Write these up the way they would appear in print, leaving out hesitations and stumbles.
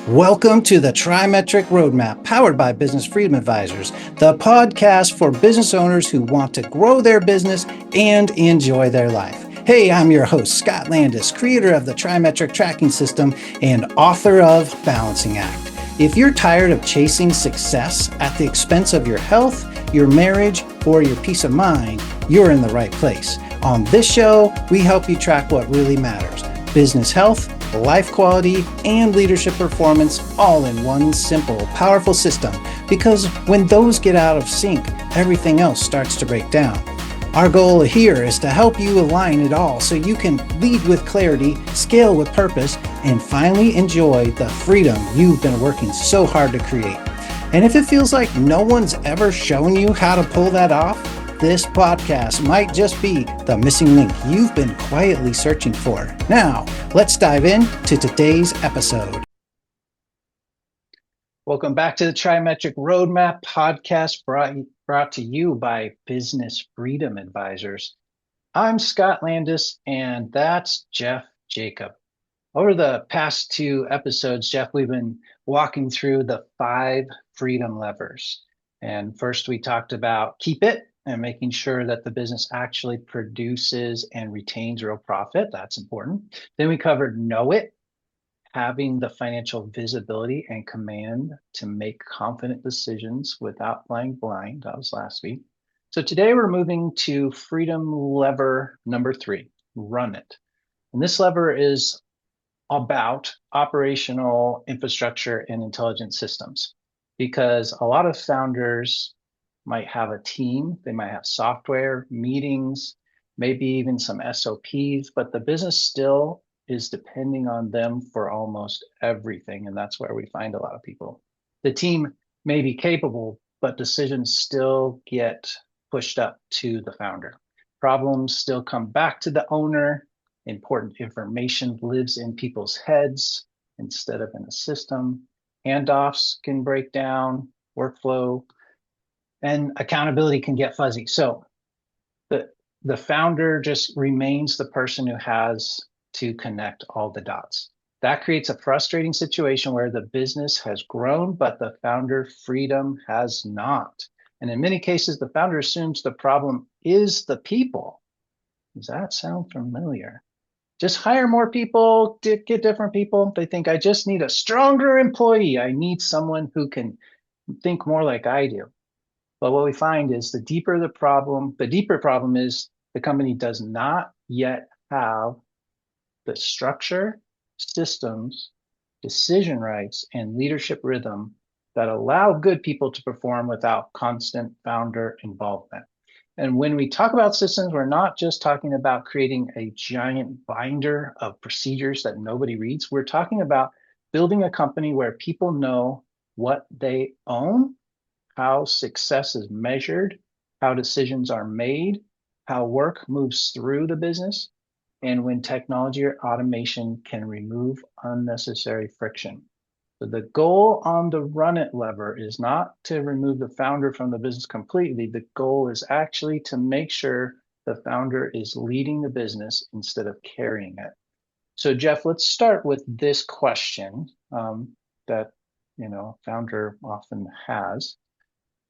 Welcome to the TriMetric Roadmap, powered by Business Freedom Advisors, the podcast for business owners who want to grow their business and enjoy their life. Hey, I'm your host, Scott Landis, creator of the TriMetric tracking system and author of Balancing Act. If you're tired of chasing success at the expense of your health, your marriage, or your peace of mind, you're in the right place. On this show, we help you track what really matters: business health, life quality, and leadership performance, all in one simple, powerful system. Because when those get out of sync, everything else starts to break down. Our goal here is to help you align it all so you can lead with clarity, scale with purpose, and finally enjoy the freedom you've been working so hard to create. And if it feels like no one's ever shown you how to pull that off, this podcast might just be the missing link you've been quietly searching for. Now, let's dive into today's episode. Welcome back to the TriMetric Roadmap Podcast, brought to you by Business Freedom Advisors. I'm Scott Landis, and that's Jeff Jacob. Over the past two episodes, Jeff, we've been walking through the 5 freedom levers. And first, we talked about keep it, and making sure that the business actually produces and retains real profit. That's important. Then we covered know it, having the financial visibility and command to make confident decisions without flying blind. That was last week. So today we're moving to freedom lever number 3, run it. And this lever is about operational infrastructure and intelligent systems, because a lot of founders might have a team, they might have software, meetings, maybe even some SOPs, but the business still is depending on them for almost everything. And that's where we find a lot of people. The team may be capable, but decisions still get pushed up to the founder. Problems still come back to the owner. Important information lives in people's heads instead of in a system. Handoffs can break down, workflow, and accountability can get fuzzy. So the founder just remains the person who has to connect all the dots. That creates a frustrating situation where the business has grown, but the founder freedom has not. And in many cases, the founder assumes the problem is the people. Does that sound familiar? Just hire more people, get different people. They think, I just need a stronger employee. I need someone who can think more like I do. But what we find is the deeper problem is the company does not yet have the structure, systems, decision rights, and leadership rhythm that allow good people to perform without constant founder involvement. And when we talk about systems, we're not just talking about creating a giant binder of procedures that nobody reads. We're talking about building a company where people know what they own, how success is measured, how decisions are made, how work moves through the business, and when technology or automation can remove unnecessary friction. So the goal on the run it lever is not to remove the founder from the business completely. The goal is actually to make sure the founder is leading the business instead of carrying it. So Jeff, let's start with this question that founder often has.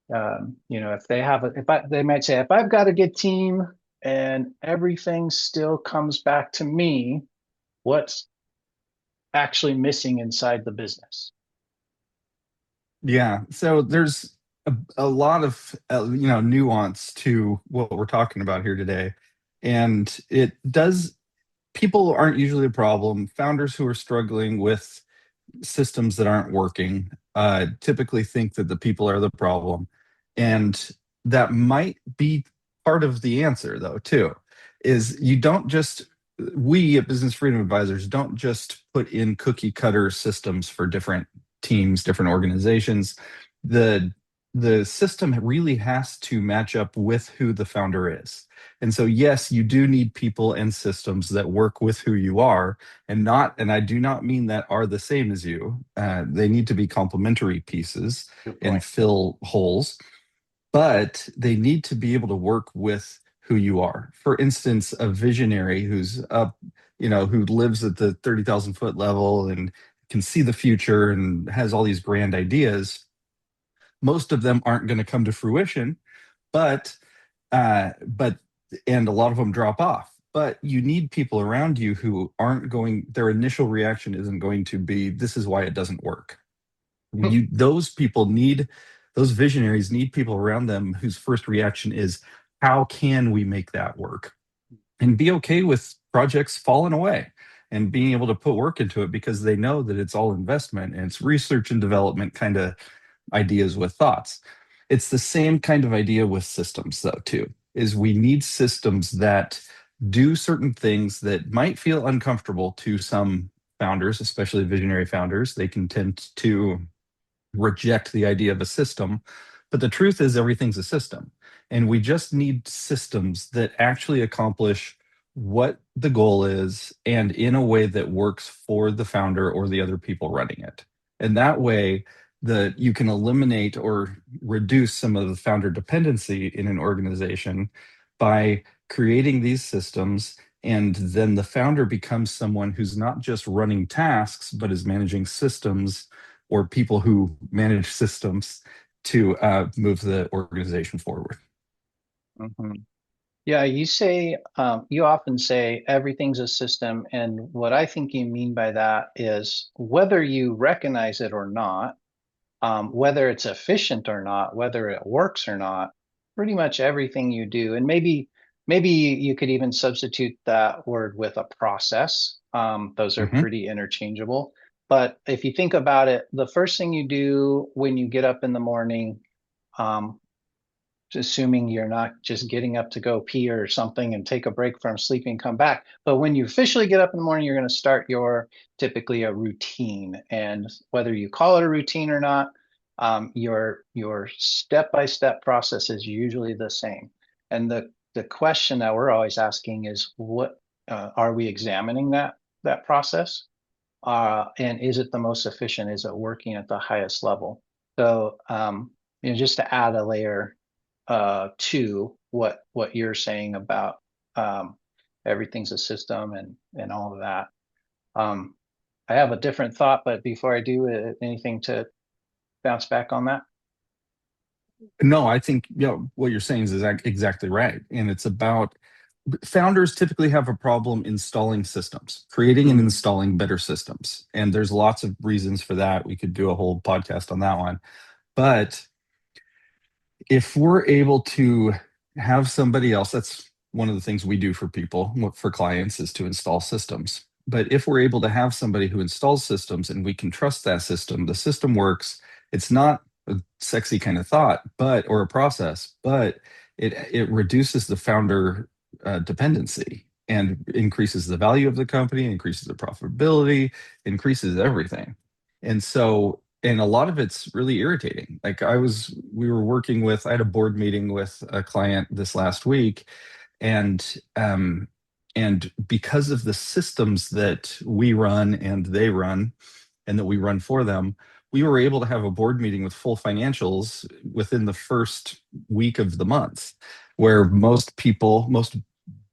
If they have they might say, if I've got a good team and everything still comes back to me, what's actually missing inside the business? Yeah, so there's a lot of nuance to what we're talking about here today, and people aren't usually a problem. Founders who are struggling with systems that aren't working typically think that the people are the problem, and that might be part of the answer, though, too. Is you don't just We at Business Freedom Advisors don't just put in cookie cutter systems for different teams, different organizations. The system really has to match up with who the founder is. And so, yes, you do need people and systems that work with who you are, and I do not mean that are the same as you. They need to be complementary pieces and fill holes, but they need to be able to work with who you are. For instance, a visionary who's up, who lives at the 30,000 foot level and can see the future and has all these grand ideas. Most of them aren't going to come to fruition, but but and a lot of them drop off. But you need people around you who aren't going, their initial reaction isn't going to be, this is why it doesn't work. Those people need, those visionaries need people around them whose first reaction is, how can we make that work? And be okay with projects falling away and being able to put work into it because they know that it's all investment and it's research and development kind of ideas with thoughts. It's the same kind of idea with systems, though, too, is we need systems that do certain things that might feel uncomfortable to some founders, especially visionary founders. They can tend to reject the idea of a system. But the truth is, everything's a system. And we just need systems that actually accomplish what the goal is and in a way that works for the founder or the other people running it. And that way, you can eliminate or reduce some of the founder dependency in an organization by creating these systems. And then the founder becomes someone who's not just running tasks, but is managing systems or people who manage systems to move the organization forward. Mhm. Yeah, you often say everything's a system. And what I think you mean by that is whether you recognize it or not, whether it's efficient or not, whether it works or not, pretty much everything you do. And maybe you could even substitute that word with a process. Those are Mhm. pretty interchangeable. But if you think about it, the first thing you do when you get up in the morning, um, assuming you're not just getting up to go pee or something and take a break from sleeping and come back. But when you officially get up in the morning, you're going to start your typically a routine. And whether you call it a routine or not, your step-by-step process is usually the same. And the question that we're always asking is, what are we examining that process? And is it the most efficient? Is it working at the highest level? So, just to add a layer to what you're saying about um, everything's a system and all of that. Um, I have a different thought, but before I do, anything to bounce back on that? No, I think what you're saying is exactly right. And it's about founders typically have a problem installing systems, creating and Mm, installing better systems. And there's lots of reasons for that. We could do a whole podcast on that one. But if we're able to have somebody else, that's one of the things we do for people, for clients, is to install systems. But if we're able to have somebody who installs systems and we can trust that system, the system works. It's not a sexy kind of thought, or a process, but it reduces the founder dependency and increases the value of the company, increases the profitability, increases everything. And a lot of it's really irritating. Like we were working with, I had a board meeting with a client this last week, and and because of the systems that we run and they run, and that we run for them, we were able to have a board meeting with full financials within the first week of the month, where most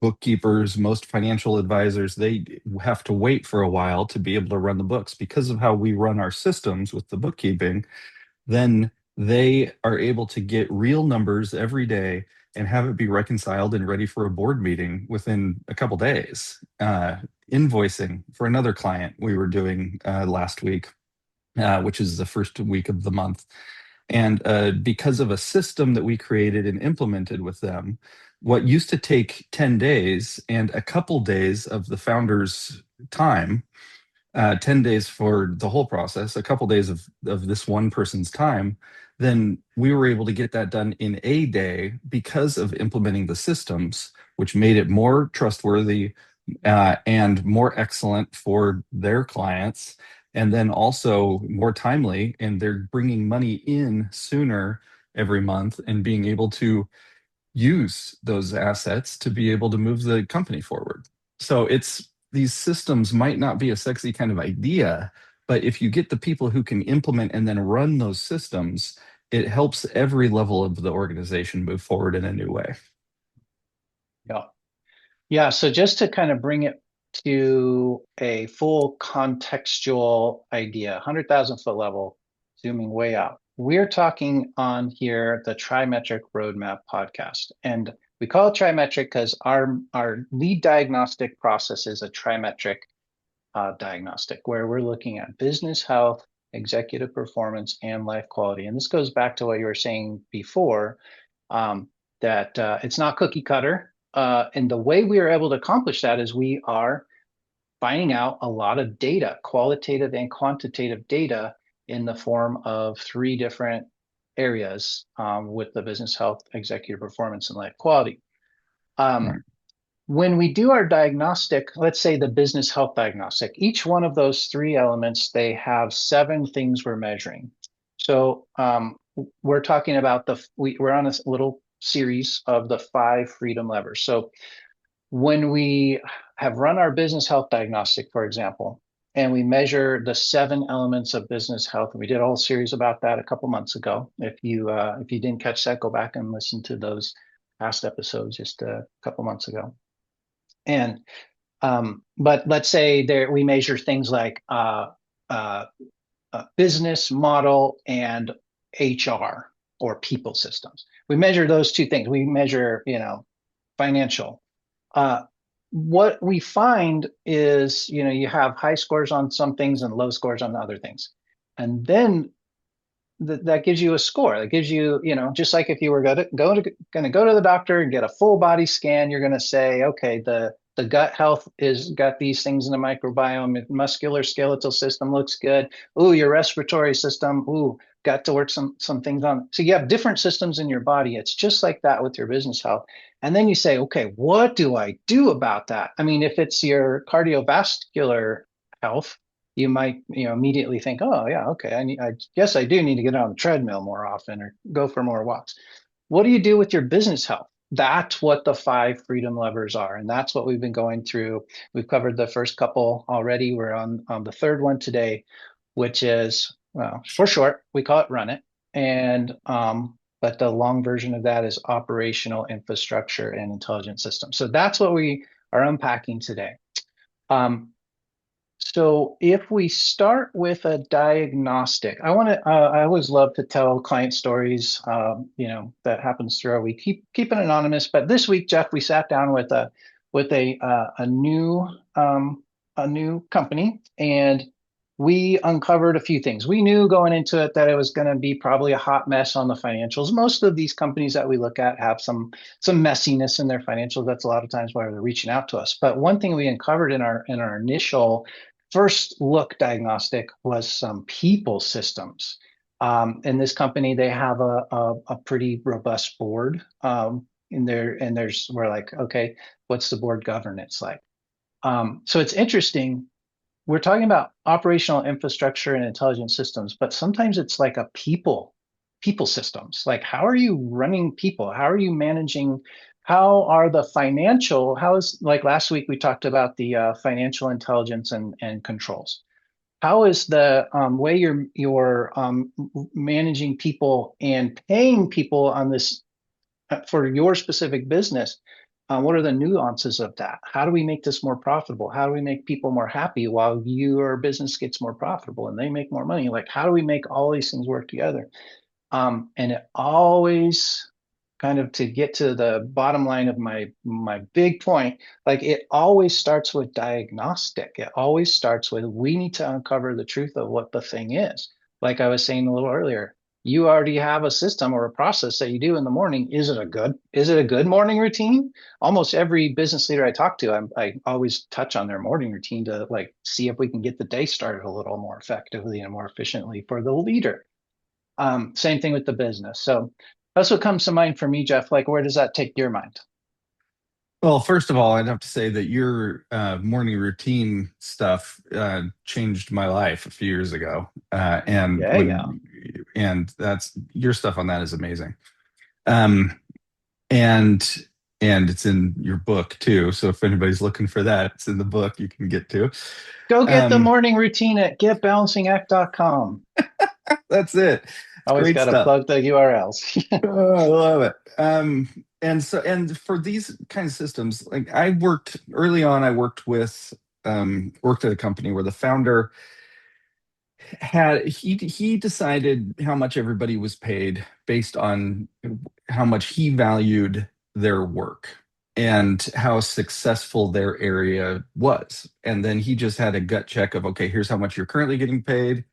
bookkeepers, most financial advisors, they have to wait for a while to be able to run the books because of how we run our systems with the bookkeeping. Then they are able to get real numbers every day and have it be reconciled and ready for a board meeting within a couple days. Invoicing for another client we were doing last week, which is the first week of the month. And because of a system that we created and implemented with them, what used to take 10 days and a couple days of the founder's time, 10 days for the whole process, a couple days of this one person's time, then we were able to get that done in a day because of implementing the systems, which made it more trustworthy and more excellent for their clients, and then also more timely. And they're bringing money in sooner every month and being able to use those assets to be able to move the company forward. So these systems might not be a sexy kind of idea, but if you get the people who can implement and then run those systems, it helps every level of the organization move forward in a new way. yeah. Yeah. So just to kind of bring it to a full contextual idea, 100,000 foot level, zooming way out. We're talking on here the TriMetric Roadmap Podcast. And we call it TriMetric because our lead diagnostic process is a TriMetric diagnostic, where we're looking at business health, executive performance, and life quality. And this goes back to what you were saying before, that it's not cookie cutter. And the way we are able to accomplish that is we are finding out a lot of data, qualitative and quantitative data, in the form of three different areas, with the business health, executive performance, and life quality. Right. When we do our diagnostic, let's say the business health diagnostic, each one of those three elements, they have seven things we're measuring. So we're talking about we're on a little series of the 5 freedom levers. So when we have run our business health diagnostic, for example, and we measure the 7 elements of business health, and we did a whole series about that a couple months ago. If you didn't catch that, go back and listen to those past episodes just a couple months ago. And but let's say there we measure things like business model and HR or people systems. We measure those two things. We measure, financial. What we find is, you have high scores on some things and low scores on other things, and then that gives you a score. That gives you, just like if you were going to go to the doctor and get a full body scan, you're going to say, okay, the gut health is got these things in the microbiome, muscular skeletal system looks good. Ooh, your respiratory system, ooh, got to work some things on. So you have different systems in your body. It's just like that with your business health. And then you say, okay, what do I do about that? I mean, if it's your cardiovascular health, you might, immediately think, oh yeah, okay, I guess I do need to get on the treadmill more often or go for more walks. What do you do with your business health? That's what the 5 freedom levers are, and that's what we've been going through. We've covered the first couple already. We're on the third one today, which is, well, for short, we call it Run It, and but the long version of that is operational infrastructure and intelligent systems. So that's what we are unpacking today. So if we start with a diagnostic, I always love to tell client stories, that happens through our week. Keep it anonymous, but this week, Jeff, we sat down with a new company, and we uncovered a few things. We knew going into it that it was going to be probably a hot mess on the financials. Most of these companies that we look at have some messiness in their financials. That's a lot of times why they're reaching out to us. But one thing we uncovered in our initial first look diagnostic was some people systems. In this company, they have a pretty robust board. We're like, okay, what's the board governance like? So it's interesting. We're talking about operational infrastructure and intelligent systems, but sometimes it's like a people systems. Like, how are you running people? How are you managing? How are the financial? How is, like last week we talked about the financial intelligence and controls. How is the way you're managing people and paying people on this for your specific business? What are the nuances of that? How do we make this more profitable? How do we make people more happy while your business gets more profitable and they make more money? Like, how do we make all these things work together? And it always, kind of to get to the bottom line of my big point, like it always starts with diagnostic. It always starts with, we need to uncover the truth of what the thing is. Like I was saying a little earlier, you already have a system or a process that you do in the morning. Is it a good morning routine? Almost every business leader I talk to, I always touch on their morning routine to like see if we can get the day started a little more effectively and more efficiently for the leader. Same thing with the business. So that's what comes to mind for me, Jeff. Like, where does that take your mind? Well, first of all, I'd have to say that your morning routine stuff changed my life a few years ago, Yeah, yeah. and that's your stuff on that is amazing, um, and and it's in your book too. So if anybody's looking for that, it's in the book you can get to. Go get the Um, morning routine at getbalancingact.com. that's it. It's Always great got to stuff. plug the URLs. Oh, I love it. And for these kinds of systems, like I worked early on, I worked at a company where the founder he decided how much everybody was paid based on how much he valued their work and how successful their area was. And then he just had a gut check of, okay, here's how much you're currently getting paid.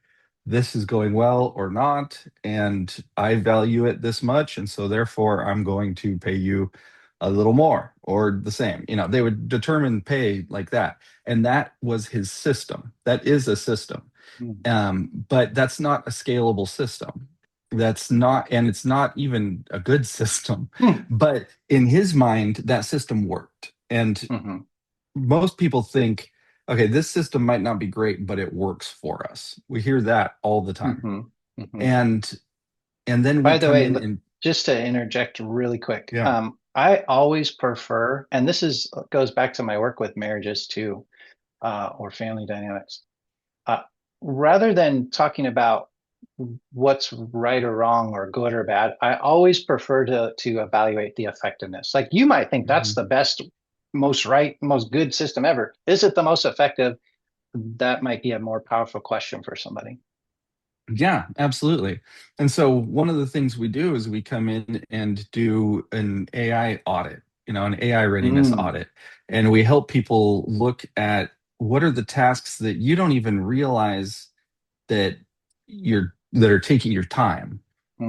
This is going well or not, and I value it this much, and so therefore I'm going to pay you a little more or the same. They would determine pay like that. And that was his system. That is a system. Mm, But that's not a scalable system. That's not, and it's not even a good system. mm, But in his mind, that system worked. And mhm, most people think, okay, this system might not be great, but it works for us. We hear that all the time. mhm, mhm. And and then we By the come way, in and just to interject really quick, yeah. I always prefer, and this is goes back to my work with marriages too, or family dynamics. Uh, Rather than talking about what's right or wrong or good or bad, I always prefer to evaluate the effectiveness. Like you might think that's Mhm. the best, most right, most good system ever. Is it the most effective? That might be a more powerful question for somebody. Yeah, absolutely. And so one of the things we do is we come in and do an AI audit, an AI readiness Mm, audit. And we help people look at what are the tasks that you don't even realize that are taking your time,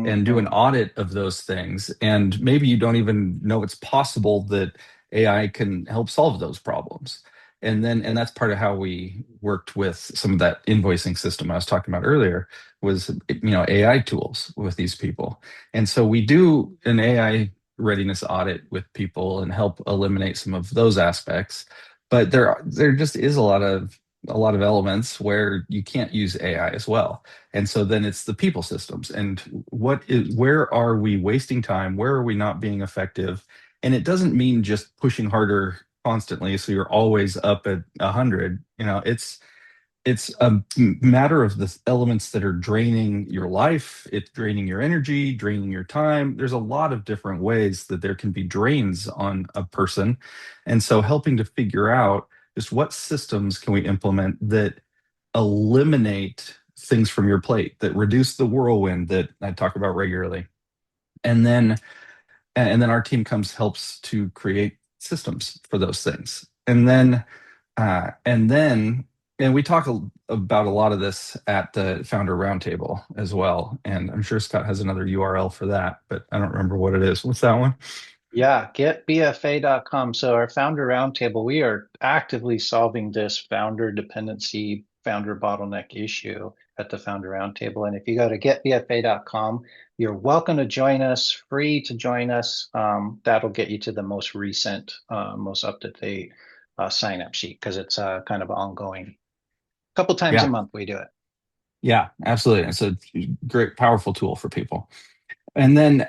and do an mhm, audit of those things. And maybe you don't even know it's possible that AI can help solve those problems. And that's part of how we worked with some of that invoicing system I was talking about earlier was, AI tools with these people. And so we do an AI readiness audit with people and help eliminate some of those aspects. But there just is a lot of elements where you can't use AI as well. And so then it's the people systems and where are we wasting time? Where are we not being effective? And it doesn't mean just pushing harder constantly. So you're always up at 100. It's a matter of the elements that are draining your life. It's draining your energy, draining your time. There's a lot of different ways that there can be drains on a person. And so helping to figure out just what systems can we implement that eliminate things from your plate, that reduce the whirlwind that I talk about regularly. And then our team helps to create systems for those things. And we talk about a lot of this at the founder roundtable as well. And I'm sure Scott has another URL for that, but I don't remember what it is. What's that one? yeah, getbfa.com. So our founder roundtable, we are actively solving this founder dependency, founder bottleneck issue at the founder roundtable. And if you go to getbfa.com, you're welcome to join us, free to join us. That'll get you to the most recent, most up-to-date sign up sheet because it's kind of ongoing. A couple times a Yeah, month we do it. yeah, absolutely. It's a great, powerful tool for people. And then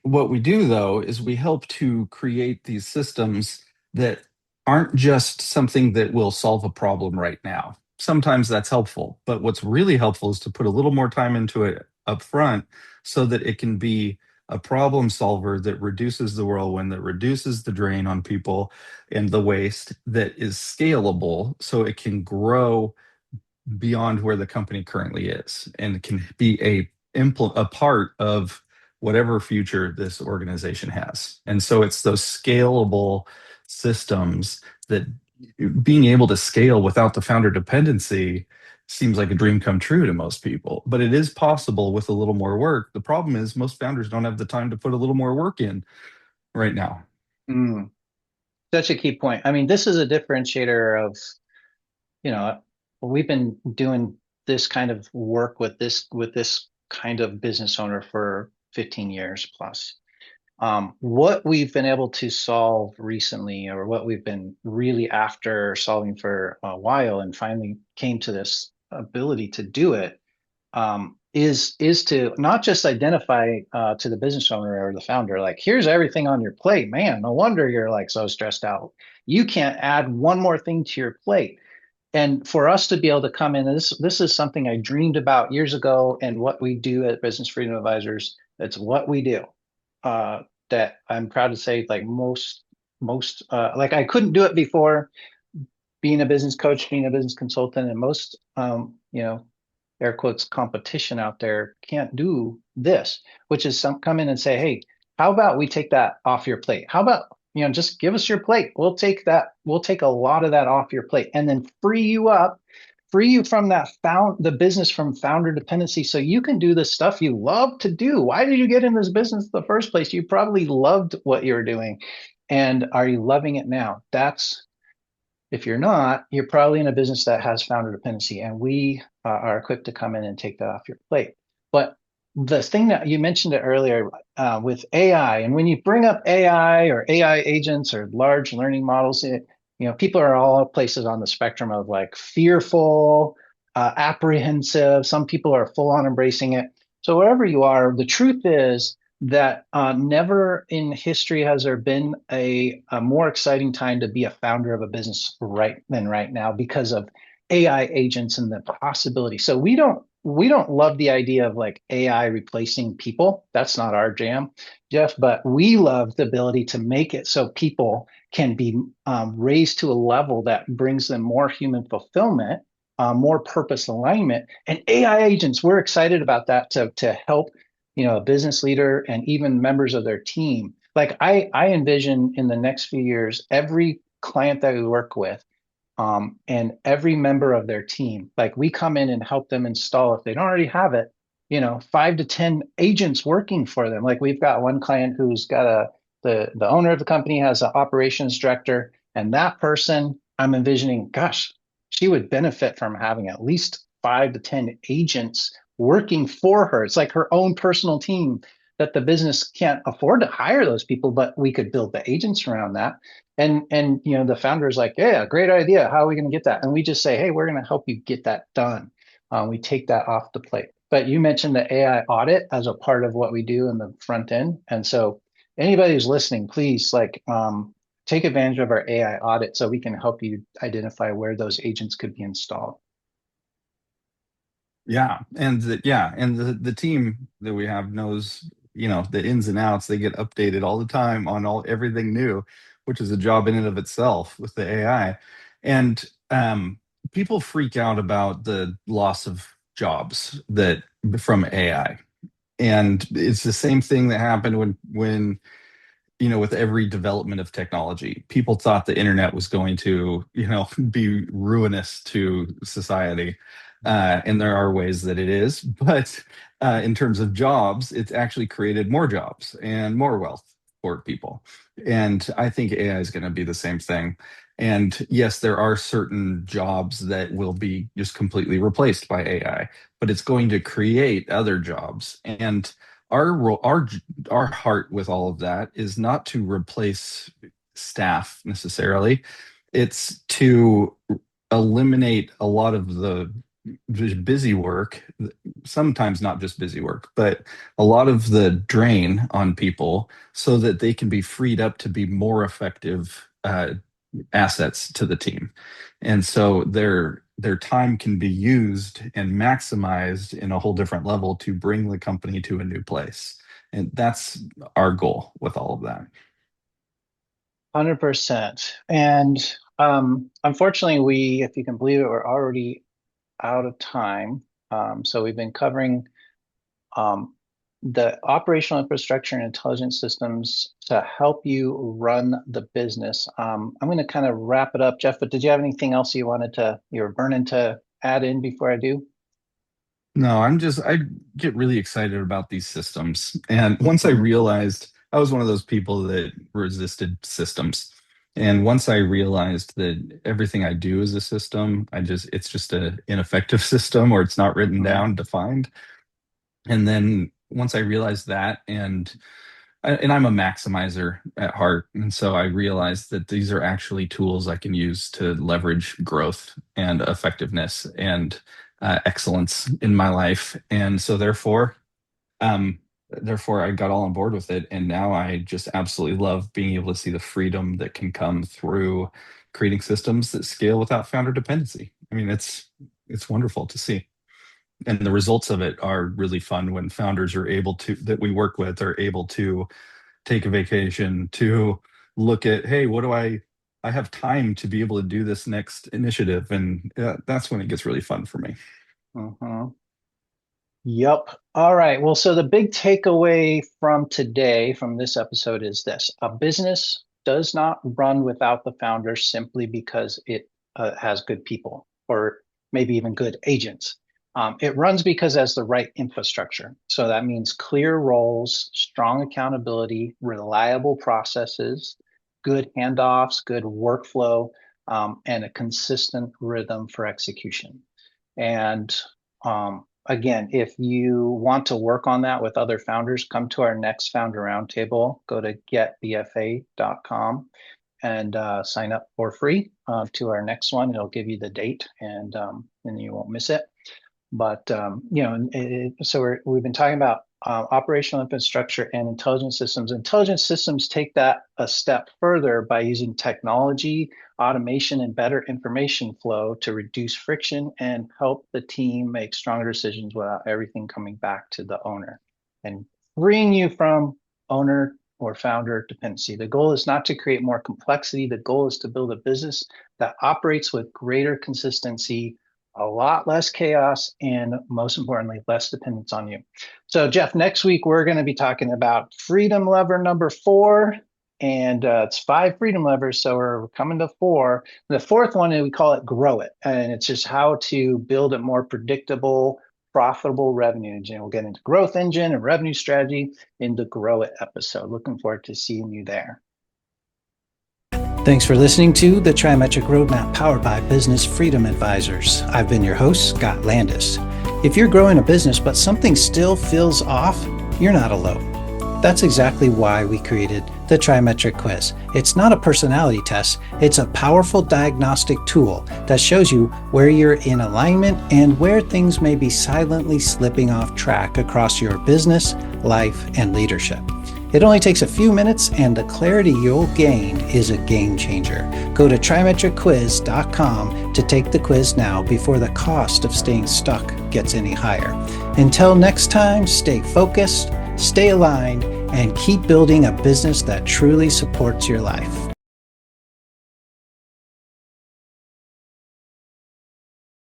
what we do though is we help to create these systems that aren't just something that will solve a problem right now. Sometimes that's helpful, but what's really helpful is to put a little more time into it up front so that it can be a problem solver that reduces the whirlwind, that reduces the drain on people and the waste, that is scalable so it can grow beyond where the company currently is and can be a part of whatever future this organization has. And so it's those scalable systems that being able to scale without the founder dependency seems like a dream come true to most people, but it is possible with a little more work. The problem is most founders don't have the time to put a little more work in right now. Mm, such a key point. I mean, this is a differentiator of we've been doing this kind of work with this kind of business owner for 15 years plus. What we've been able to solve recently, or what we've been really after solving for a while, and finally came to this ability to do it, is to not just identify to the business owner or the founder, like, here's everything on your plate, man. No wonder you're like so stressed out. You can't add one more thing to your plate. And for us to be able to come in, and this is something I dreamed about years ago, and what we do at Business Freedom Advisors, it's what we do. that I'm proud to say, like most like I couldn't do it before being a business coach, being a business consultant, and most air quotes competition out there can't do this, which is some come in and say, hey, how about we take that off your plate? How about just give us your plate? We'll take that. We'll take a lot of that off your plate, and then free you up, free you from that the business from founder dependency, so you can do the stuff you love to do. Why did you get in this business in the first place? You probably loved what you were doing, and are you loving it now? That's If you're not, you're probably in a business that has founder dependency, and we are equipped to come in and take that off your plate. But the thing that you mentioned it earlier with AI, and when you bring up AI or AI agents or large learning models, people are all places on the spectrum of like fearful, apprehensive. Some people are full on embracing it. So wherever you are, the truth is that never in history has there been a more exciting time to be a founder of a business than right now because of AI agents and the possibility. So we don't love the idea of like AI replacing people. That's not our jam, Jeff. But we love the ability to make it so people can be raised to a level that brings them more human fulfillment, more purpose alignment, and AI agents. We're excited about that to help a business leader and even members of their team. Like I envision in the next few years, every client that we work with, and every member of their team, like we come in and help them install, if they don't already have it, 5 to 10 agents working for them. Like we've got one client who's got the owner of the company has an operations director, and that person, I'm envisioning, gosh, she would benefit from having at least 5 to 10 agents working for her. It's like her own personal team, that the business can't afford to hire those people, but we could build the agents around that. And the founder is like, yeah, great idea. How are we going to get that? And we just say, hey, we're going to help you get that done. We take that off the plate. But you mentioned the AI audit as a part of what we do in the front end. And so anybody who's listening, please take advantage of our AI audit so we can help you identify where those agents could be installed. And the team that we have knows, the ins and outs. They get updated all the time on everything new, which is a job in and of itself with the AI. And people freak out about the loss of jobs that from AI. And it's the same thing that happened when with every development of technology. People thought the internet was going to, be ruinous to society. And there are ways that it is, but in terms of jobs, it's actually created more jobs and more wealth for people. And I think AI is going to be the same thing. And yes, there are certain jobs that will be just completely replaced by AI, but it's going to create other jobs. And our heart with all of that is not to replace staff necessarily. It's to eliminate a lot of the busy work, sometimes not just busy work, but a lot of the drain on people so that they can be freed up to be more effective assets to the team. And so their time can be used and maximized in a whole different level to bring the company to a new place. And that's our goal with all of that. 100%. And unfortunately, if you can believe it, we're already out of time. So we've been covering um, the operational infrastructure and intelligence systems to help you run the business. I'm going to kind of wrap it up, Jeff, but did you have anything else you were burning to add in before I do? No, I get really excited about these systems. And once I realized I was one of those people that resisted systems. And once I realized that everything I do is a system, it's just an ineffective system, or it's not written Mhm. down, defined. And then once I realized that, and I'm a maximizer at heart. And so I realized that these are actually tools I can use to leverage growth and effectiveness and excellence in my life. And so um, therefore I got all on board with it. And now I just absolutely love being able to see the freedom that can come through creating systems that scale without founder dependency. I mean, it's wonderful to see. And the results of it are really fun when founders are able to, that we work with, are able to take a vacation, to look at, hey, what do I have time to be able to do this next initiative. And that's when it gets really fun for me. Mm-hmm. Yep. All right. Well, so the big takeaway from today, from this episode, is this: a business does not run without the founder simply because it has good people, or maybe even good agents. It runs because it has the right infrastructure. So that means clear roles, strong accountability, reliable processes, good handoffs, good workflow, and a consistent rhythm for execution. And again, if you want to work on that with other founders, come to our next founder roundtable. Go to getbfa.com and sign up for free to our next one. It'll give you the date, and then you won't miss it. But so we've been talking about operational infrastructure and intelligent systems. Intelligent systems take that a step further by using technology, automation, and better information flow to reduce friction and help the team make stronger decisions without everything coming back to the owner, and freeing you from owner or founder dependency. The goal is not to create more complexity. The goal is to build a business that operates with greater consistency, a lot less chaos, and most importantly, less dependence on you. So, Jeff, next week we're going to be talking about freedom lever number 4, and it's 5 freedom levers, so we're coming to 4. The fourth one, we call it grow it, and it's just how to build a more predictable, profitable revenue engine. We'll get into growth engine and revenue strategy in the grow it episode. Looking forward to seeing you there. Thanks for listening to the TriMetric Roadmap powered by Business Freedom Advisors. I've been your host, Scott Landis. If you're growing a business but something still feels off, you're not alone. That's exactly why we created the TriMetric Quiz. It's not a personality test, it's a powerful diagnostic tool that shows you where you're in alignment and where things may be silently slipping off track across your business, life, and leadership. It only takes a few minutes, and the clarity you'll gain is a game changer. Go to TriMetricQuiz.com to take the quiz now before the cost of staying stuck gets any higher. Until next time, stay focused, stay aligned, and keep building a business that truly supports your life.